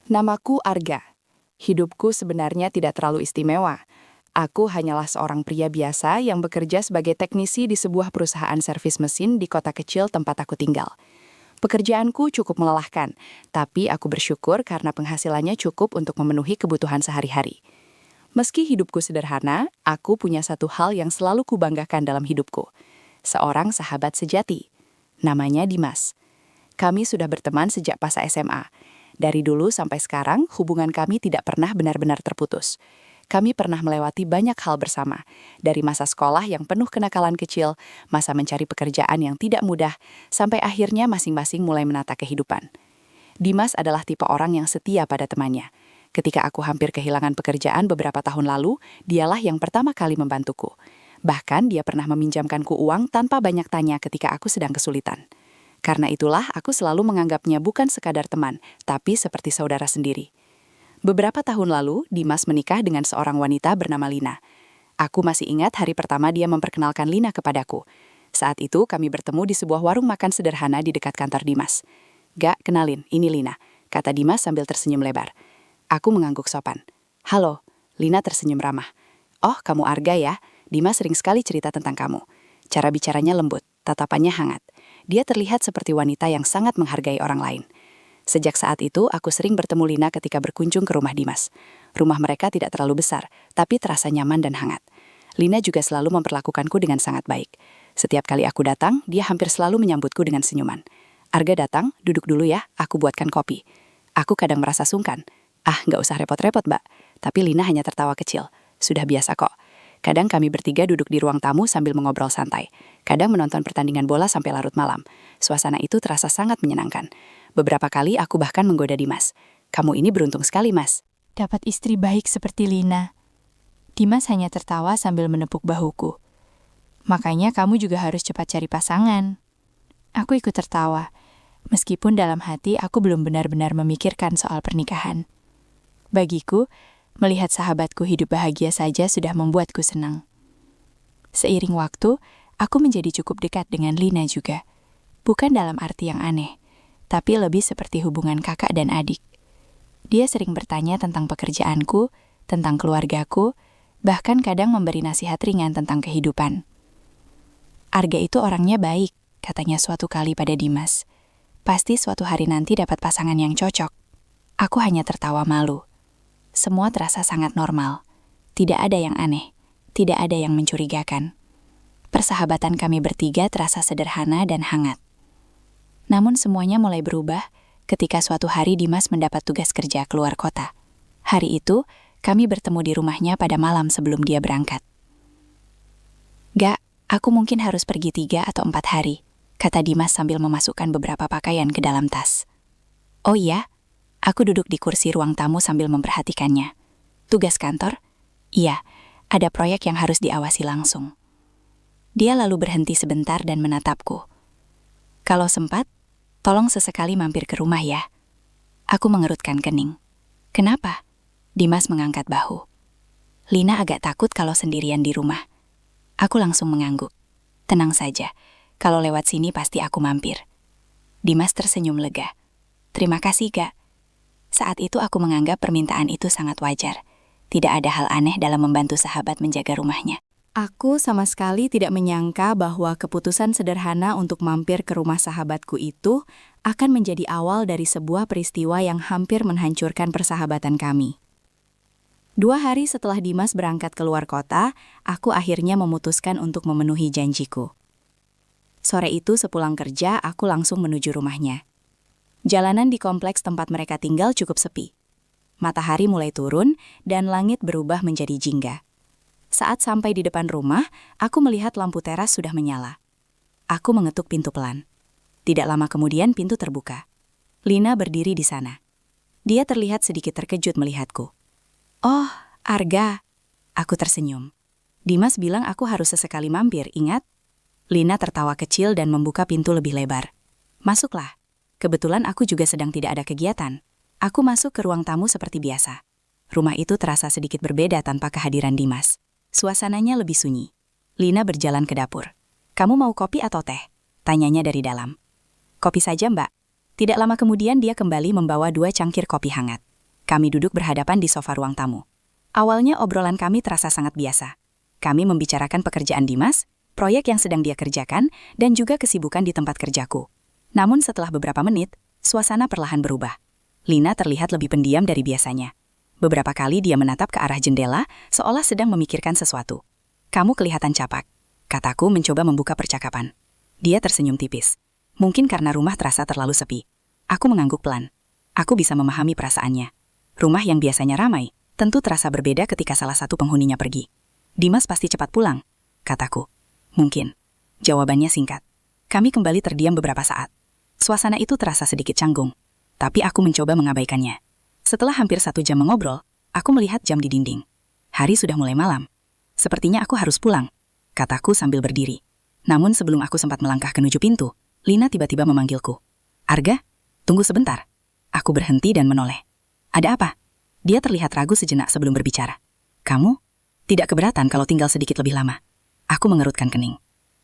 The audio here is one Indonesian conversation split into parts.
Namaku Arga. Hidupku sebenarnya tidak terlalu istimewa. Aku hanyalah seorang pria biasa yang bekerja sebagai teknisi di sebuah perusahaan servis mesin di kota kecil tempat aku tinggal. Pekerjaanku cukup melelahkan, tapi aku bersyukur karena penghasilannya cukup untuk memenuhi kebutuhan sehari-hari. Meski hidupku sederhana, aku punya satu hal yang selalu kubanggakan dalam hidupku. Seorang sahabat sejati. Namanya Dimas. Kami sudah berteman sejak pas SMA. Dari dulu sampai sekarang, hubungan kami tidak pernah benar-benar terputus. Kami pernah melewati banyak hal bersama, dari masa sekolah yang penuh kenakalan kecil, masa mencari pekerjaan yang tidak mudah, sampai akhirnya masing-masing mulai menata kehidupan. Dimas adalah tipe orang yang setia pada temannya. Ketika aku hampir kehilangan pekerjaan beberapa tahun lalu, dialah yang pertama kali membantuku. Bahkan dia pernah meminjamkanku uang tanpa banyak tanya ketika aku sedang kesulitan. Karena itulah aku selalu menganggapnya bukan sekadar teman, tapi seperti saudara sendiri. Beberapa tahun lalu, Dimas menikah dengan seorang wanita bernama Lina. Aku masih ingat hari pertama dia memperkenalkan Lina kepadaku. Saat itu kami bertemu di sebuah warung makan sederhana di dekat kantor Dimas. "Gak, kenalin, ini Lina," kata Dimas sambil tersenyum lebar. Aku mengangguk sopan. "Halo," Lina tersenyum ramah. "Oh, kamu Arga ya? Dimas sering sekali cerita tentang kamu." Cara bicaranya lembut, tatapannya hangat. Dia terlihat seperti wanita yang sangat menghargai orang lain. Sejak saat itu, aku sering bertemu Lina ketika berkunjung ke rumah Dimas. Rumah mereka tidak terlalu besar, tapi terasa nyaman dan hangat. Lina juga selalu memperlakukanku dengan sangat baik. Setiap kali aku datang, dia hampir selalu menyambutku dengan senyuman. "Arga datang, duduk dulu ya, aku buatkan kopi." Aku kadang merasa sungkan. "Ah, nggak usah repot-repot, Mbak." Tapi Lina hanya tertawa kecil. "Sudah biasa kok." Kadang kami bertiga duduk di ruang tamu sambil mengobrol santai. Kadang menonton pertandingan bola sampai larut malam. Suasana itu terasa sangat menyenangkan. Beberapa kali aku bahkan menggoda Dimas. "Kamu ini beruntung sekali, Mas." Dapat istri baik seperti Lina. Dimas hanya tertawa sambil menepuk bahuku. "Makanya kamu juga harus cepat cari pasangan." Aku ikut tertawa. Meskipun dalam hati aku belum benar-benar memikirkan soal pernikahan. Bagiku, melihat sahabatku hidup bahagia saja sudah membuatku senang. Seiring waktu, aku menjadi cukup dekat dengan Lina juga. Bukan dalam arti yang aneh, tapi lebih seperti hubungan kakak dan adik. Dia sering bertanya tentang pekerjaanku, tentang keluargaku, bahkan kadang memberi nasihat ringan tentang kehidupan. "Arga itu orangnya baik," katanya suatu kali pada Dimas. "Pasti suatu hari nanti dapat pasangan yang cocok." Aku hanya tertawa malu. Semua terasa sangat normal. Tidak ada yang aneh, tidak ada yang mencurigakan. Persahabatan kami bertiga terasa sederhana dan hangat. Namun semuanya mulai berubah ketika suatu hari Dimas mendapat tugas kerja keluar kota. Hari itu, kami bertemu di rumahnya pada malam sebelum dia berangkat. "Gak, aku mungkin harus pergi 3 atau 4 hari, kata Dimas sambil memasukkan beberapa pakaian ke dalam tas. "Oh iya?" Aku duduk di kursi ruang tamu sambil memperhatikannya. "Tugas kantor?" "Iya, ada proyek yang harus diawasi langsung." Dia lalu berhenti sebentar dan menatapku. "Kalau sempat, tolong sesekali mampir ke rumah ya." Aku mengerutkan kening. "Kenapa?" Dimas mengangkat bahu. "Lina agak takut kalau sendirian di rumah." Aku langsung mengangguk. "Tenang saja, kalau lewat sini pasti aku mampir." Dimas tersenyum lega. "Terima kasih, Kak." Saat itu aku menganggap permintaan itu sangat wajar. Tidak ada hal aneh dalam membantu sahabat menjaga rumahnya. Aku sama sekali tidak menyangka bahwa keputusan sederhana untuk mampir ke rumah sahabatku itu akan menjadi awal dari sebuah peristiwa yang hampir menghancurkan persahabatan kami. 2 hari setelah Dimas berangkat keluar kota, aku akhirnya memutuskan untuk memenuhi janjiku. Sore itu sepulang kerja, aku langsung menuju rumahnya. Jalanan di kompleks tempat mereka tinggal cukup sepi. Matahari mulai turun dan langit berubah menjadi jingga. Saat sampai di depan rumah, aku melihat lampu teras sudah menyala. Aku mengetuk pintu pelan. Tidak lama kemudian pintu terbuka. Lina berdiri di sana. Dia terlihat sedikit terkejut melihatku. "Oh, Arga." Aku tersenyum. "Dimas bilang aku harus sesekali mampir, ingat?" Lina tertawa kecil dan membuka pintu lebih lebar. "Masuklah. Kebetulan aku juga sedang tidak ada kegiatan." Aku masuk ke ruang tamu seperti biasa. Rumah itu terasa sedikit berbeda tanpa kehadiran Dimas. Suasananya lebih sunyi. Lina berjalan ke dapur. "Kamu mau kopi atau teh?" tanyanya dari dalam. "Kopi saja, Mbak." Tidak lama kemudian dia kembali membawa 2 cangkir kopi hangat. Kami duduk berhadapan di sofa ruang tamu. Awalnya obrolan kami terasa sangat biasa. Kami membicarakan pekerjaan Dimas, proyek yang sedang dia kerjakan, dan juga kesibukan di tempat kerjaku. Namun setelah beberapa menit, suasana perlahan berubah. Lina terlihat lebih pendiam dari biasanya. Beberapa kali dia menatap ke arah jendela, seolah sedang memikirkan sesuatu. "Kamu kelihatan capak," kataku mencoba membuka percakapan. Dia tersenyum tipis. Mungkin karena rumah terasa terlalu sepi. Aku mengangguk pelan. Aku bisa memahami perasaannya. Rumah yang biasanya ramai, tentu terasa berbeda ketika salah satu penghuninya pergi. "Dimas pasti cepat pulang," kataku. "Mungkin." Jawabannya singkat. Kami kembali terdiam beberapa saat. Suasana itu terasa sedikit canggung, tapi aku mencoba mengabaikannya. Setelah hampir 1 jam mengobrol, aku melihat jam di dinding. Hari sudah mulai malam. "Sepertinya aku harus pulang," kataku sambil berdiri. Namun sebelum aku sempat melangkah menuju pintu, Lina tiba-tiba memanggilku. "Arga, tunggu sebentar." Aku berhenti dan menoleh. "Ada apa?" Dia terlihat ragu sejenak sebelum berbicara. "Kamu tidak keberatan kalau tinggal sedikit lebih lama?" Aku mengerutkan kening.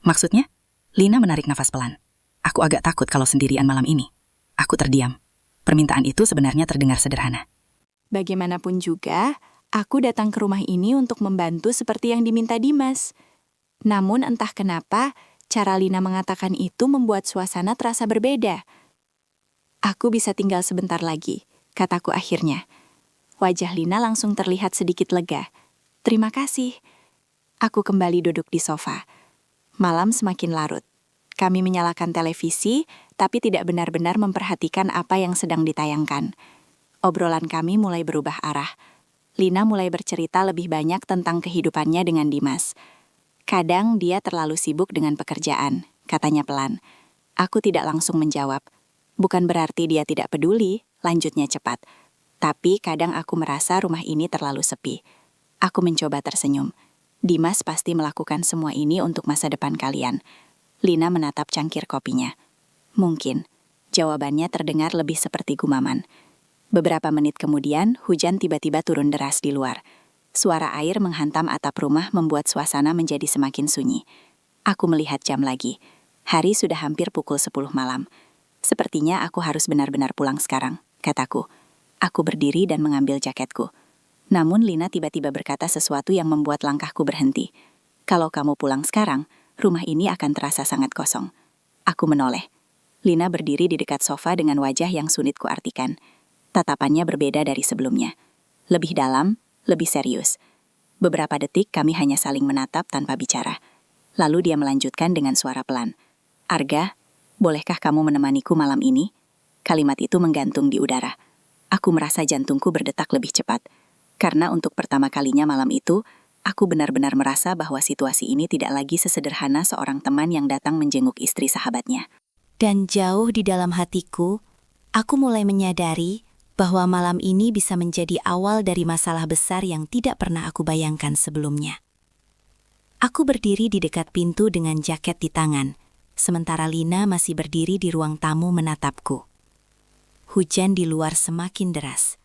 "Maksudnya?" Lina menarik nafas pelan. "Aku agak takut kalau sendirian malam ini." Aku terdiam. Permintaan itu sebenarnya terdengar sederhana. Bagaimanapun juga, aku datang ke rumah ini untuk membantu seperti yang diminta Dimas. Namun entah kenapa, cara Lina mengatakan itu membuat suasana terasa berbeda. "Aku bisa tinggal sebentar lagi," kataku akhirnya. Wajah Lina langsung terlihat sedikit lega. "Terima kasih." Aku kembali duduk di sofa. Malam semakin larut. Kami menyalakan televisi, tapi tidak benar-benar memperhatikan apa yang sedang ditayangkan. Obrolan kami mulai berubah arah. Lina mulai bercerita lebih banyak tentang kehidupannya dengan Dimas. "Kadang dia terlalu sibuk dengan pekerjaan," katanya pelan. Aku tidak langsung menjawab. "Bukan berarti dia tidak peduli," lanjutnya cepat. "Tapi kadang aku merasa rumah ini terlalu sepi." Aku mencoba tersenyum. "Dimas pasti melakukan semua ini untuk masa depan kalian." Lina menatap cangkir kopinya. "Mungkin." Jawabannya terdengar lebih seperti gumaman. Beberapa menit kemudian, hujan tiba-tiba turun deras di luar. Suara air menghantam atap rumah membuat suasana menjadi semakin sunyi. Aku melihat jam lagi. Hari sudah hampir pukul 10 malam. "Sepertinya aku harus benar-benar pulang sekarang," kataku. Aku berdiri dan mengambil jaketku. Namun Lina tiba-tiba berkata sesuatu yang membuat langkahku berhenti. "Kalau kamu pulang sekarang, rumah ini akan terasa sangat kosong." Aku menoleh. Lina berdiri di dekat sofa dengan wajah yang sulit kuartikan. Tatapannya berbeda dari sebelumnya. Lebih dalam, lebih serius. Beberapa detik kami hanya saling menatap tanpa bicara. Lalu dia melanjutkan dengan suara pelan. "Arga, bolehkah kamu menemaniku malam ini?" Kalimat itu menggantung di udara. Aku merasa jantungku berdetak lebih cepat. Karena untuk pertama kalinya malam itu, aku benar-benar merasa bahwa situasi ini tidak lagi sesederhana seorang teman yang datang menjenguk istri sahabatnya. Dan jauh di dalam hatiku, aku mulai menyadari bahwa malam ini bisa menjadi awal dari masalah besar yang tidak pernah aku bayangkan sebelumnya. Aku berdiri di dekat pintu dengan jaket di tangan, sementara Lina masih berdiri di ruang tamu menatapku. Hujan di luar semakin deras.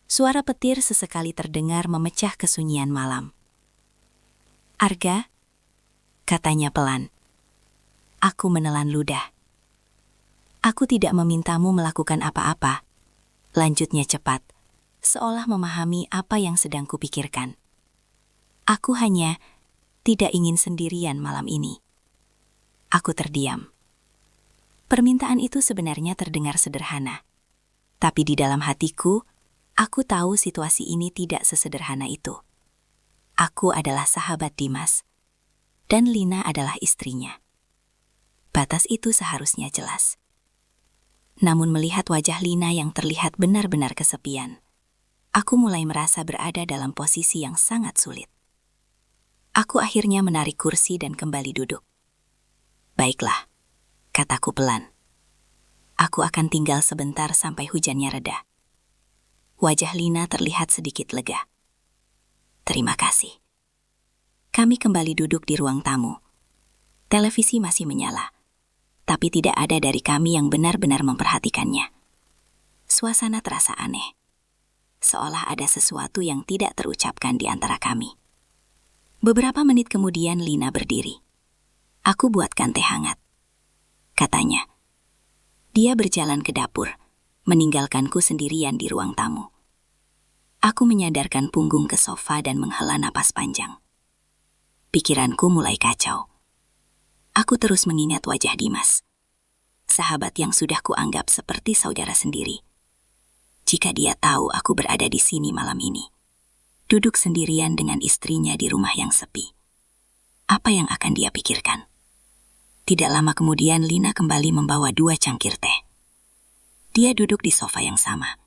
Suara petir sesekali terdengar memecah kesunyian malam. "Arga," katanya pelan. Aku menelan ludah. "Aku tidak memintamu melakukan apa-apa," lanjutnya cepat, seolah memahami apa yang sedang kupikirkan. "Aku hanya tidak ingin sendirian malam ini." Aku terdiam. Permintaan itu sebenarnya terdengar sederhana. Tapi di dalam hatiku, aku tahu situasi ini tidak sesederhana itu. Aku adalah sahabat Dimas, dan Lina adalah istrinya. Batas itu seharusnya jelas. Namun melihat wajah Lina yang terlihat benar-benar kesepian, aku mulai merasa berada dalam posisi yang sangat sulit. Aku akhirnya menarik kursi dan kembali duduk. "Baiklah," kataku pelan. "Aku akan tinggal sebentar sampai hujannya reda." Wajah Lina terlihat sedikit lega. "Terima kasih." Kami kembali duduk di ruang tamu. Televisi masih menyala, tapi tidak ada dari kami yang benar-benar memperhatikannya. Suasana terasa aneh, seolah ada sesuatu yang tidak terucapkan di antara kami. Beberapa menit kemudian Lina berdiri. "Aku buatkan teh hangat," katanya. Dia berjalan ke dapur, meninggalkanku sendirian di ruang tamu. Aku menyadarkan punggung ke sofa dan menghela napas panjang. Pikiranku mulai kacau. Aku terus mengingat wajah Dimas, sahabat yang sudah kuanggap seperti saudara sendiri. Jika dia tahu aku berada di sini malam ini, duduk sendirian dengan istrinya di rumah yang sepi, apa yang akan dia pikirkan? Tidak lama kemudian Lina kembali membawa 2 cangkir teh. Dia duduk di sofa yang sama,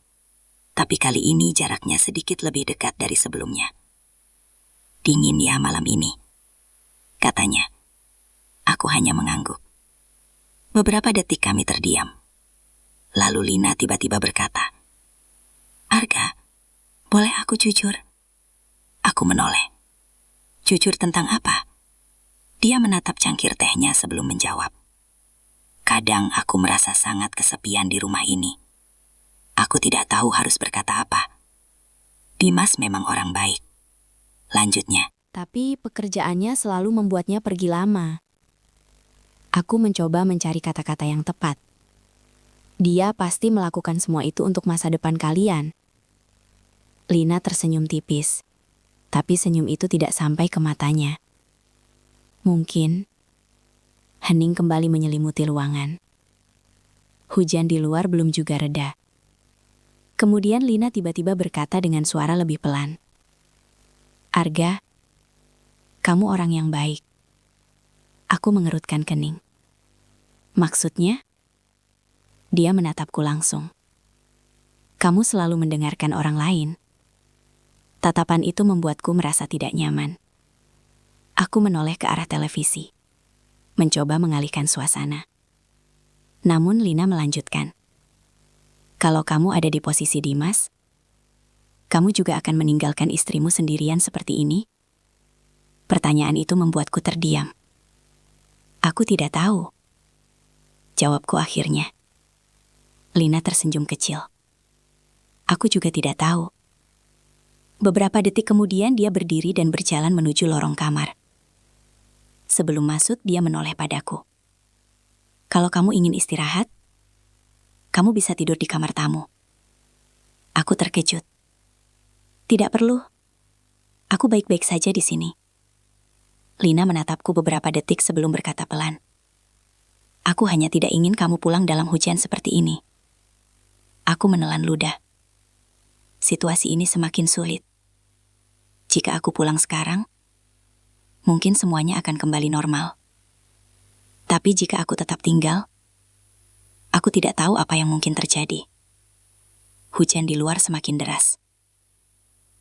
tapi kali ini jaraknya sedikit lebih dekat dari sebelumnya. Dingin ya malam ini, katanya. Aku hanya mengangguk. Beberapa detik kami terdiam. Lalu Lina tiba-tiba berkata, "Arga, boleh aku jujur?" Aku menoleh. Jujur tentang apa? Dia menatap cangkir tehnya sebelum menjawab. Kadang aku merasa sangat kesepian di rumah ini. Aku tidak tahu harus berkata apa. Dimas memang orang baik. Lanjutnya. Tapi pekerjaannya selalu membuatnya pergi lama. Aku mencoba mencari kata-kata yang tepat. Dia pasti melakukan semua itu untuk masa depan kalian. Lina tersenyum tipis, tapi senyum itu tidak sampai ke matanya. Mungkin hening kembali menyelimuti ruangan. Hujan di luar belum juga reda. Kemudian Lina tiba-tiba berkata dengan suara lebih pelan. "Arga, kamu orang yang baik." Aku mengerutkan kening. Maksudnya? Dia menatapku langsung. "Kamu selalu mendengarkan orang lain." Tatapan itu membuatku merasa tidak nyaman. Aku menoleh ke arah televisi, mencoba mengalihkan suasana. Namun Lina melanjutkan. "Kalau kamu ada di posisi Dimas, kamu juga akan meninggalkan istrimu sendirian seperti ini?" Pertanyaan itu membuatku terdiam. "Aku tidak tahu," jawabku akhirnya. Lina tersenyum kecil. "Aku juga tidak tahu." Beberapa detik kemudian dia berdiri dan berjalan menuju lorong kamar. Sebelum masuk, dia menoleh padaku. "Kalau kamu ingin istirahat, kamu bisa tidur di kamar tamu." Aku terkejut. "Tidak perlu. Aku baik-baik saja di sini." Lina menatapku beberapa detik sebelum berkata pelan. "Aku hanya tidak ingin kamu pulang dalam hujan seperti ini." Aku menelan ludah. Situasi ini semakin sulit. Jika aku pulang sekarang, mungkin semuanya akan kembali normal. Tapi jika aku tetap tinggal, aku tidak tahu apa yang mungkin terjadi. Hujan di luar semakin deras.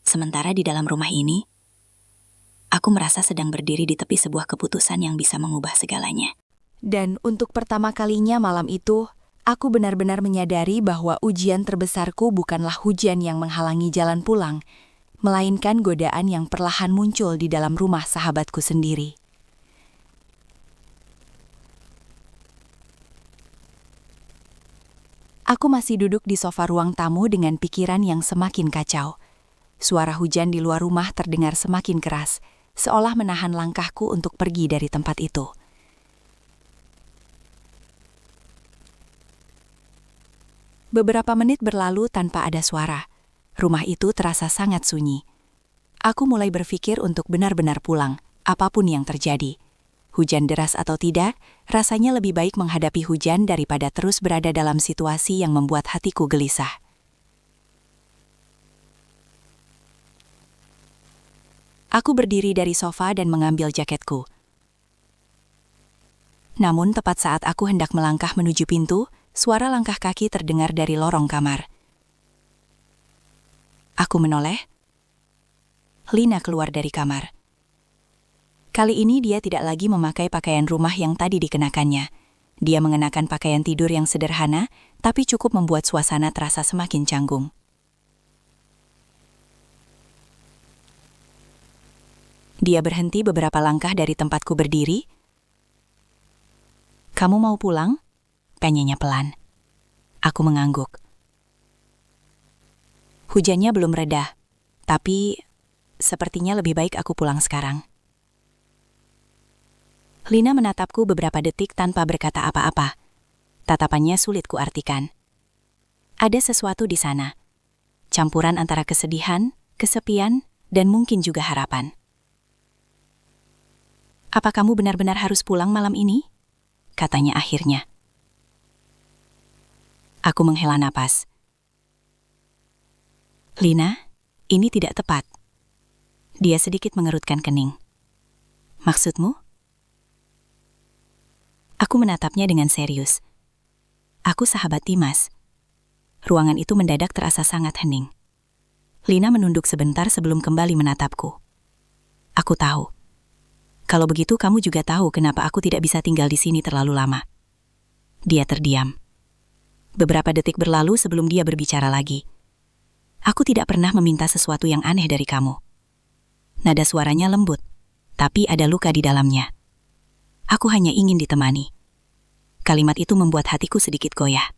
Sementara di dalam rumah ini, aku merasa sedang berdiri di tepi sebuah keputusan yang bisa mengubah segalanya. Dan untuk pertama kalinya malam itu, aku benar-benar menyadari bahwa ujian terbesarku bukanlah hujan yang menghalangi jalan pulang, melainkan godaan yang perlahan muncul di dalam rumah sahabatku sendiri. Aku masih duduk di sofa ruang tamu dengan pikiran yang semakin kacau. Suara hujan di luar rumah terdengar semakin keras, seolah menahan langkahku untuk pergi dari tempat itu. Beberapa menit berlalu tanpa ada suara. Rumah itu terasa sangat sunyi. Aku mulai berpikir untuk benar-benar pulang, apapun yang terjadi. Hujan deras atau tidak, rasanya lebih baik menghadapi hujan daripada terus berada dalam situasi yang membuat hatiku gelisah. Aku berdiri dari sofa dan mengambil jaketku. Namun tepat saat aku hendak melangkah menuju pintu, suara langkah kaki terdengar dari lorong kamar. Aku menoleh. Lina keluar dari kamar. Kali ini dia tidak lagi memakai pakaian rumah yang tadi dikenakannya. Dia mengenakan pakaian tidur yang sederhana, tapi cukup membuat suasana terasa semakin canggung. Dia berhenti beberapa langkah dari tempatku berdiri. "Kamu mau pulang?" tanyanya pelan. Aku mengangguk. Hujannya belum reda, tapi sepertinya lebih baik aku pulang sekarang. Lina menatapku beberapa detik tanpa berkata apa-apa. Tatapannya sulit kuartikan. Ada sesuatu di sana. campuran antara kesedihan, kesepian, dan mungkin juga harapan. "Apa kamu benar-benar harus pulang malam ini?" katanya akhirnya. Aku menghela napas. "Lina, ini tidak tepat." Dia sedikit mengerutkan kening. "Maksudmu?" Aku menatapnya dengan serius. Aku sahabat Dimas. Ruangan itu mendadak terasa sangat hening. Lina menunduk sebentar sebelum kembali menatapku. "Aku tahu. Kalau begitu kamu juga tahu kenapa aku tidak bisa tinggal di sini terlalu lama." Dia terdiam. Beberapa detik berlalu sebelum dia berbicara lagi. "Aku tidak pernah meminta sesuatu yang aneh dari kamu." Nada suaranya lembut, tapi ada luka di dalamnya. "Aku hanya ingin ditemani." Kalimat itu membuat hatiku sedikit goyah.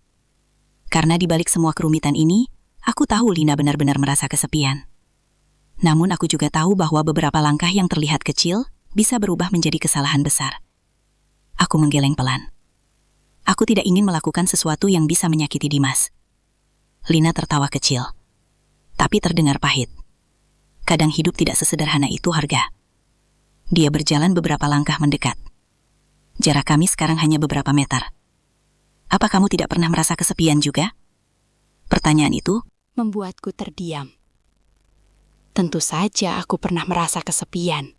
Karena di balik semua kerumitan ini, aku tahu Lina benar-benar merasa kesepian. Namun aku juga tahu bahwa beberapa langkah yang terlihat kecil bisa berubah menjadi kesalahan besar. Aku menggeleng pelan. Aku tidak ingin melakukan sesuatu yang bisa menyakiti Dimas. Lina tertawa kecil, tapi terdengar pahit. Kadang hidup tidak sesederhana itu, Harga. Dia berjalan beberapa langkah mendekat. Jarak kami sekarang hanya beberapa meter. "Apa kamu tidak pernah merasa kesepian juga?" Pertanyaan itu Membuatku terdiam. Tentu saja aku pernah merasa kesepian.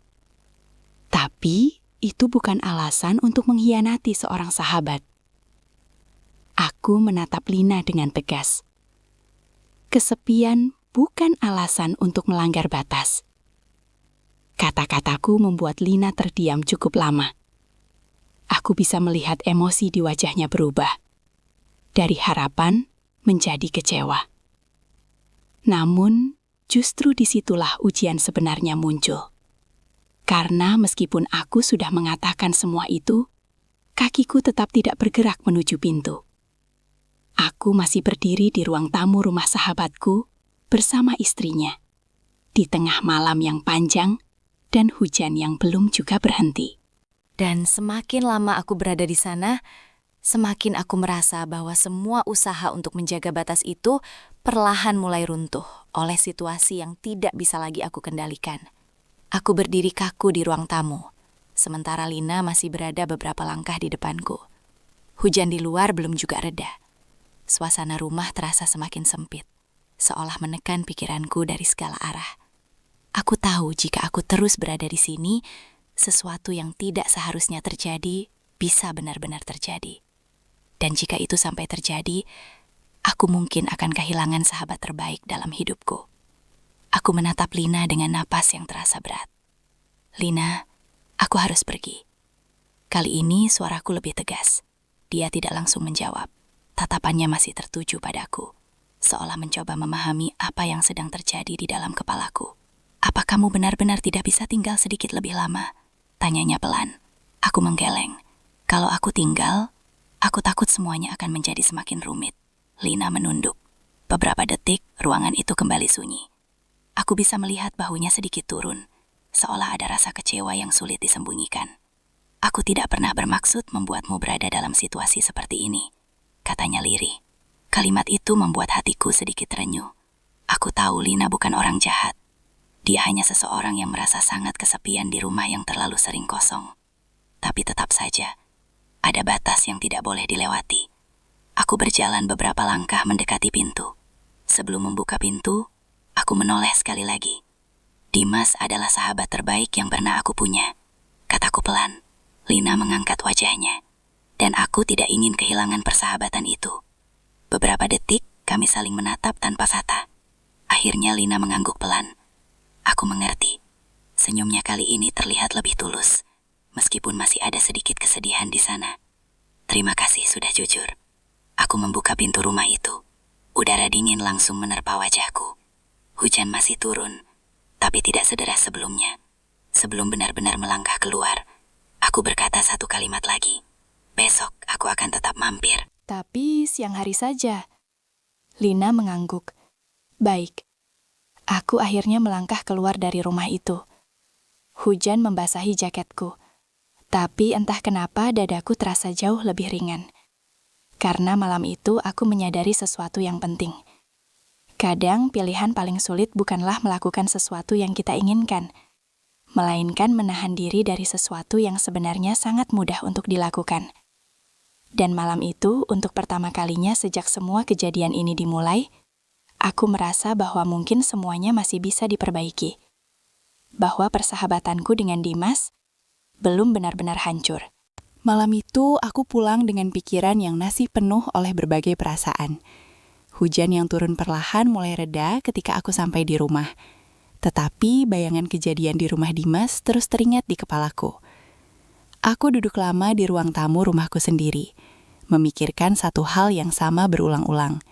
Tapi itu bukan alasan untuk mengkhianati seorang sahabat. Aku menatap Lina dengan tegas. Kesepian bukan alasan untuk melanggar batas. Kata-kataku membuat Lina terdiam cukup lama. Aku bisa melihat emosi di wajahnya berubah. Dari harapan menjadi kecewa. Namun, justru disitulah ujian sebenarnya muncul. Karena meskipun aku sudah mengatakan semua itu, kakiku tetap tidak bergerak menuju pintu. Aku masih berdiri di ruang tamu rumah sahabatku bersama istrinya, di tengah malam yang panjang dan hujan yang belum juga berhenti. Dan semakin lama aku berada di sana, semakin aku merasa bahwa semua usaha untuk menjaga batas itu perlahan mulai runtuh oleh situasi yang tidak bisa lagi aku kendalikan. Aku berdiri kaku di ruang tamu, sementara Lina masih berada beberapa langkah di depanku. Hujan di luar belum juga reda. Suasana rumah terasa semakin sempit, seolah menekan pikiranku dari segala arah. Aku tahu jika aku terus berada di sini, sesuatu yang tidak seharusnya terjadi bisa benar-benar terjadi. Dan jika itu sampai terjadi, aku mungkin akan kehilangan sahabat terbaik dalam hidupku. Aku menatap Lina dengan napas yang terasa berat. "Lina, aku harus pergi." Kali ini suaraku lebih tegas. Dia tidak langsung menjawab. Tatapannya masih tertuju padaku, seolah mencoba memahami apa yang sedang terjadi di dalam kepalaku. "Apa kamu benar-benar tidak bisa tinggal sedikit lebih lama?" tanyanya pelan. Aku menggeleng. Kalau aku tinggal, aku takut semuanya akan menjadi semakin rumit. Lina menunduk. Beberapa detik, ruangan itu kembali sunyi. Aku bisa melihat bahunya sedikit turun, seolah ada rasa kecewa yang sulit disembunyikan. "Aku tidak pernah bermaksud membuatmu berada dalam situasi seperti ini," katanya lirih. Kalimat itu membuat hatiku sedikit renyuh. Aku tahu Lina bukan orang jahat. Dia hanya seseorang yang merasa sangat kesepian di rumah yang terlalu sering kosong. Tapi tetap saja, ada batas yang tidak boleh dilewati. Aku berjalan beberapa langkah mendekati pintu. Sebelum membuka pintu, aku menoleh sekali lagi. "Dimas adalah sahabat terbaik yang pernah aku punya," kataku pelan. Lina mengangkat wajahnya, dan aku tidak ingin kehilangan persahabatan itu. Beberapa detik, kami saling menatap tanpa kata. Akhirnya Lina mengangguk pelan. Aku mengerti. Senyumnya kali ini terlihat lebih tulus, meskipun masih ada sedikit kesedihan di sana. "Terima kasih sudah jujur." Aku membuka pintu rumah itu. Udara dingin langsung menerpa wajahku. Hujan masih turun, tapi tidak sederas sebelumnya. Sebelum benar-benar melangkah keluar, aku berkata satu kalimat lagi. "Besok aku akan tetap mampir." Tapi siang hari saja. Lina mengangguk. Baik. Aku akhirnya melangkah keluar dari rumah itu. Hujan membasahi jaketku. Tapi entah kenapa dadaku terasa jauh lebih ringan. Karena malam itu aku menyadari sesuatu yang penting. Kadang pilihan paling sulit bukanlah melakukan sesuatu yang kita inginkan, melainkan menahan diri dari sesuatu yang sebenarnya sangat mudah untuk dilakukan. Dan malam itu, untuk pertama kalinya sejak semua kejadian ini dimulai, aku merasa bahwa mungkin semuanya masih bisa diperbaiki. Bahwa persahabatanku dengan Dimas belum benar-benar hancur. Malam itu, aku pulang dengan pikiran yang masih penuh oleh berbagai perasaan. Hujan yang turun perlahan mulai reda ketika aku sampai di rumah. Tetapi bayangan kejadian di rumah Dimas terus teringat di kepalaku. Aku duduk lama di ruang tamu rumahku sendiri, memikirkan satu hal yang sama berulang-ulang.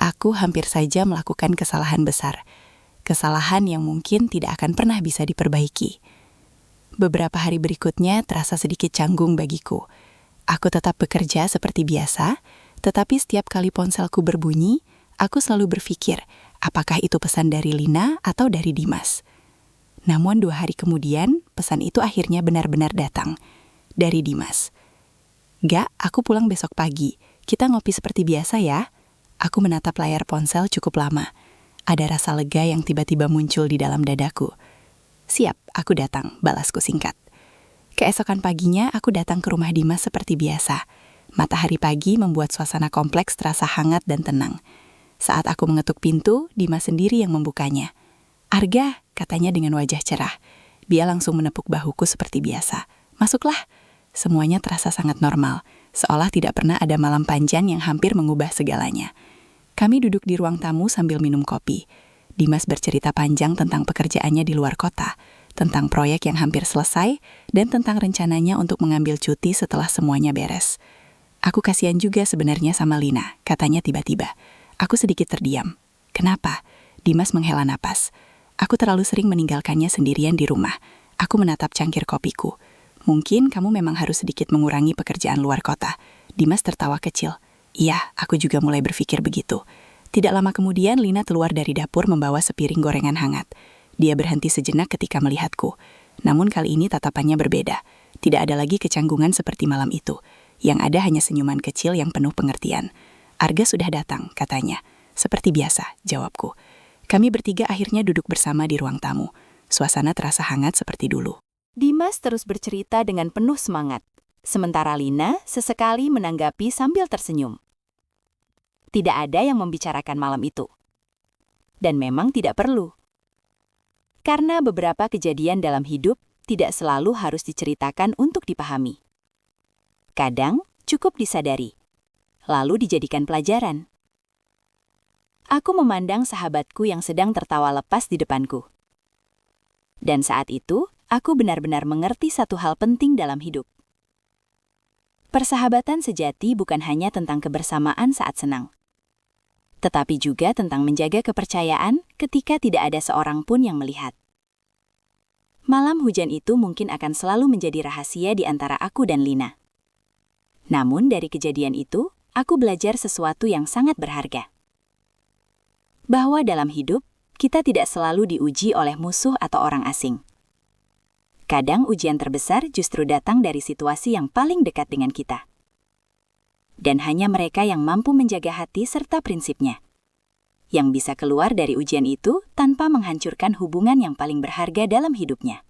Aku hampir saja melakukan kesalahan besar. Kesalahan yang mungkin tidak akan pernah bisa diperbaiki. Beberapa hari berikutnya terasa sedikit canggung bagiku. Aku tetap bekerja seperti biasa, tetapi setiap kali ponselku berbunyi, aku selalu berpikir, apakah itu pesan dari Lina atau dari Dimas. Namun 2 hari kemudian, pesan itu akhirnya benar-benar datang. Dari Dimas. "Gak, aku pulang besok pagi. Kita ngopi seperti biasa ya." Aku menatap layar ponsel cukup lama. Ada rasa lega yang tiba-tiba muncul di dalam dadaku. "Siap, aku datang," balasku singkat. Keesokan paginya, aku datang ke rumah Dimas seperti biasa. Matahari pagi membuat suasana kompleks terasa hangat dan tenang. Saat aku mengetuk pintu, Dimas sendiri yang membukanya. "Arga," katanya dengan wajah cerah. Dia langsung menepuk bahuku seperti biasa. "Masuklah." Semuanya terasa sangat normal, seolah tidak pernah ada malam panjang yang hampir mengubah segalanya. Kami duduk di ruang tamu sambil minum kopi. Dimas bercerita panjang tentang pekerjaannya di luar kota, tentang proyek yang hampir selesai, dan tentang rencananya untuk mengambil cuti setelah semuanya beres. "Aku kasihan juga sebenarnya sama Lina," katanya tiba-tiba. Aku sedikit terdiam. "Kenapa?" Dimas menghela napas. "Aku terlalu sering meninggalkannya sendirian di rumah." Aku menatap cangkir kopiku. "Mungkin kamu memang harus sedikit mengurangi pekerjaan luar kota." Dimas tertawa kecil. "Iya, aku juga mulai berpikir begitu." Tidak lama kemudian, Lina keluar dari dapur membawa sepiring gorengan hangat. Dia berhenti sejenak ketika melihatku. Namun kali ini tatapannya berbeda. Tidak ada lagi kecanggungan seperti malam itu. Yang ada hanya senyuman kecil yang penuh pengertian. "Arga sudah datang," katanya. "Seperti biasa," jawabku. Kami bertiga akhirnya duduk bersama di ruang tamu. Suasana terasa hangat seperti dulu. Dimas terus bercerita dengan penuh semangat, sementara Lina sesekali menanggapi sambil tersenyum. Tidak ada yang membicarakan malam itu. Dan memang tidak perlu. Karena beberapa kejadian dalam hidup tidak selalu harus diceritakan untuk dipahami. Kadang cukup disadari, lalu dijadikan pelajaran. Aku memandang sahabatku yang sedang tertawa lepas di depanku. Dan saat itu, aku benar-benar mengerti satu hal penting dalam hidup. Persahabatan sejati bukan hanya tentang kebersamaan saat senang, tetapi juga tentang menjaga kepercayaan ketika tidak ada seorang pun yang melihat. Malam hujan itu mungkin akan selalu menjadi rahasia di antara aku dan Lina. Namun dari kejadian itu, aku belajar sesuatu yang sangat berharga. Bahwa dalam hidup, kita tidak selalu diuji oleh musuh atau orang asing. Kadang ujian terbesar justru datang dari situasi yang paling dekat dengan kita. Dan hanya mereka yang mampu menjaga hati serta prinsipnya, yang bisa keluar dari ujian itu tanpa menghancurkan hubungan yang paling berharga dalam hidupnya.